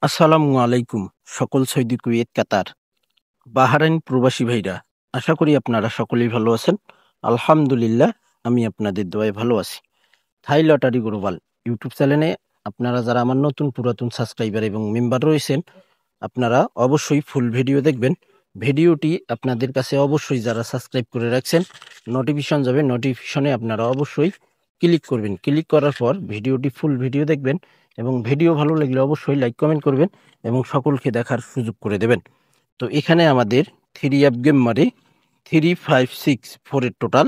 আসসালামু আলাইকুম সকল সৌদি কুয়েত কাতার বাহারাইন প্রবাসী ভাইরা, আশা করি আপনারা সকলেই ভালো আছেন। আলহামদুলিল্লাহ, আমি আপনাদের দোয়ায় ভালো আছি। থাই লটারি গ্লোবাল ইউটিউব চ্যানেলে আপনারা যারা আমার নতুন পুরাতন সাবস্ক্রাইবার এবং মেম্বার রয়েছেন, আপনারা অবশ্যই ফুল ভিডিও দেখবেন। ভিডিওটি আপনাদের কাছে অবশ্যই যারা সাবস্ক্রাইব করে রাখছেন নোটিফিকেশন যাবে, নোটিফিকেশনে আপনারা অবশ্যই ক্লিক করবেন। ক্লিক করার পর ভিডিওটি ফুল ভিডিও দেখবেন এবং ভিডিও ভালো লাগলে অবশ্যই লাইক কমেন্ট করবেন এবং সকলকে দেখার সুযোগ করে দেবেন। তো এখানে আমাদের 3 অ্যাপ গেম মারে 3, 5, 6, 4 এর টোটাল।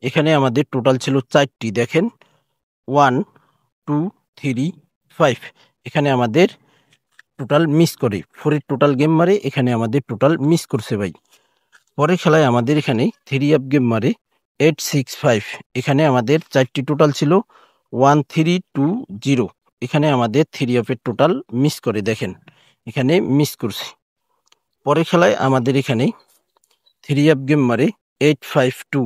এখানে আমাদের টোটাল ছিল 4টি, দেখেন 1, 2, 3, 5। এখানে আমাদের টোটাল মিস করে 4 এর টোটাল গেম মারে, এখানে আমাদের টোটাল মিস করছে ভাই। পরের খেলায় আমাদের এখানে 3 অ্যাপ গেম মারে 8, 6, 5। এখানে আমাদের 4টি টোটাল ছিল 1, 3, 2, 0। এখানে আমাদের 3 অ্যাপের টোটাল মিস করে, দেখেন এখানে মিস করছে। পরের খেলায় আমাদের এখানে 3 অ্যাপ গেম মারে 8, 5, 2।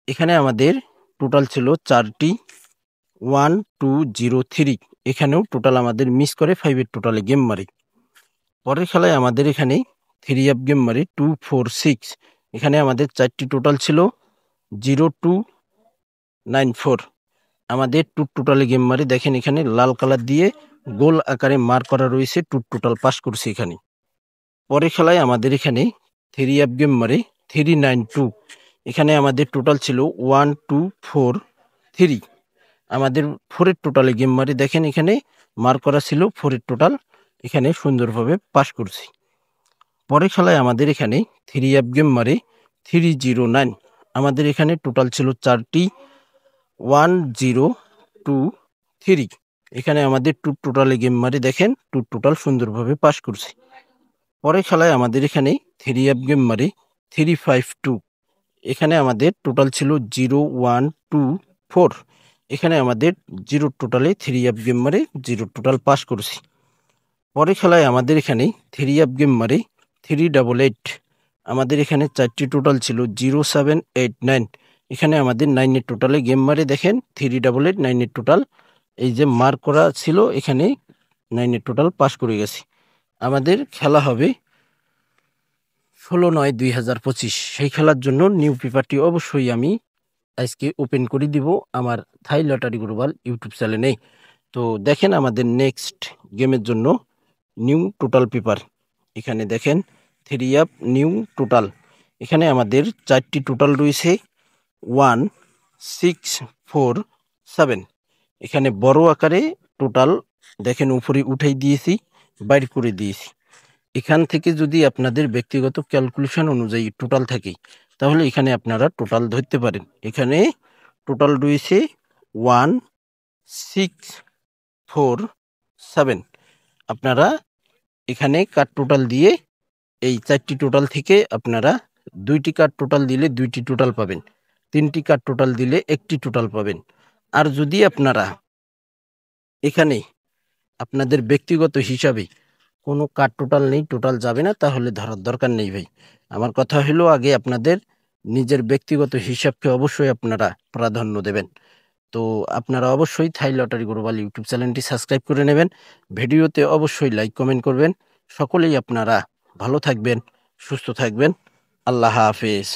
এখানে আমাদের টোটাল ছিল 4টি 1, 2, 0, 3। এখানেও টোটাল আমাদের মিস করে 5 এর টোটালে গেম মারে। পরের খেলায় আমাদের এখানে 3 অ্যাপ গেম মারে 2, 4, 6। এখানে আমাদের 4টি টোটাল ছিল 0, 2, 9, 4। আমাদের টোটালে গেম মারে, দেখেন এখানে লাল কালার দিয়ে গোল আকারে মার্ক করা রয়েছে, টোটাল পাস করছে এখানে। পরের খেলায় আমাদের এখানে 3 অ্যাপ গেম মারে 3, 9, 2। এখানে আমাদের টোটাল ছিল 1, 2, 4, 3। আমাদের 4 এর টোটালে গেম মারে, দেখেন এখানে মার্ক করা ছিল 4 এর টোটাল, এখানে সুন্দরভাবে পাস করছি। পরের খেলায় আমাদের এখানে 3 অ্যাপ গেম মারে 3, 0, 9। আমাদের এখানে টোটাল ছিল 4টি 1, 0, 2, 3। এখানে আমাদের টোটালে গেম মারে, দেখেন টোটাল সুন্দরভাবে পাস করছি। পরের খেলায় আমাদের এখানে 3 অ্যাপ গেম মারে 3, 5, 2। এখানে আমাদের টোটাল ছিল 0, 1, 2, 4। এখানে আমাদের 0 টোটালে 3 অ্যাপ গেম মারে 0 টোটাল পাস করছি। পরের খেলায় আমাদের এখানে 3 অ্যাপ গেম মারে 3, 8, 8। আমাদের এখানে 4টি টোটাল ছিল 0, 7, 8, 9। এখানে আমাদের 9 এর টোটালে গেম মারে, দেখেন 3, 8, 8, 9 এর টোটাল এই যে মার্ক করা ছিল, এখানে 9 এর টোটাল পাস করে গেছি। আমাদের খেলা হবে 16/9/2025। সেই খেলার জন্য নিউ পেপারটি অবশ্যই আমি আজকে ওপেন করে দিব আমার থাই লটারি গ্লোবাল ইউটিউব চ্যানেলে। তো দেখেন আমাদের নেক্সট গেমের জন্য নিউ টোটাল পেপার, এখানে দেখেন 3 অ্যাপ নিউ টোটাল। এখানে আমাদের 4টি টোটাল রয়েছে 1, 6, 4, 7। এখানে বড় আকারে টোটাল দেখেন উপরে উঠাই দিয়েছি, বাইর করে দিয়েছি। এখান থেকে যদি আপনাদের ব্যক্তিগত ক্যালকুলেশন অনুযায়ী টোটাল থাকে, তাহলে এখানে আপনারা টোটাল ধরতে পারেন। এখানে টোটাল রয়েছে 1, 6, 4, 7। আপনারা এখানে কার্ড টোটাল দিয়ে এই 4টি টোটাল থেকে আপনারা 2টি কার্ড টোটাল দিলে 2টি টোটাল পাবেন, 3টি কার্ড টোটাল দিলে 1টি টোটাল পাবেন। আর যদি আপনারা এখানে আপনাদের ব্যক্তিগত হিসাবে কোনো কার্ড টোটাল নেই, টোটাল যাবে না, তাহলে ধরার দরকার নেই ভাই। আমার কথা হলো আগে আপনাদের নিজের ব্যক্তিগত হিসাবকে অবশ্যই আপনারা প্রাধান্য দেবেন। তো আপনারা অবশ্যই থাই লটারি গ্লোবাল ইউটিউব চ্যানেলটি সাবস্ক্রাইব করে নেবেন। ভিডিওতে অবশ্যই লাইক কমেন্ট করবেন। সকলেই আপনারা ভালো থাকবেন, সুস্থ থাকবেন। আল্লাহ হাফেজ।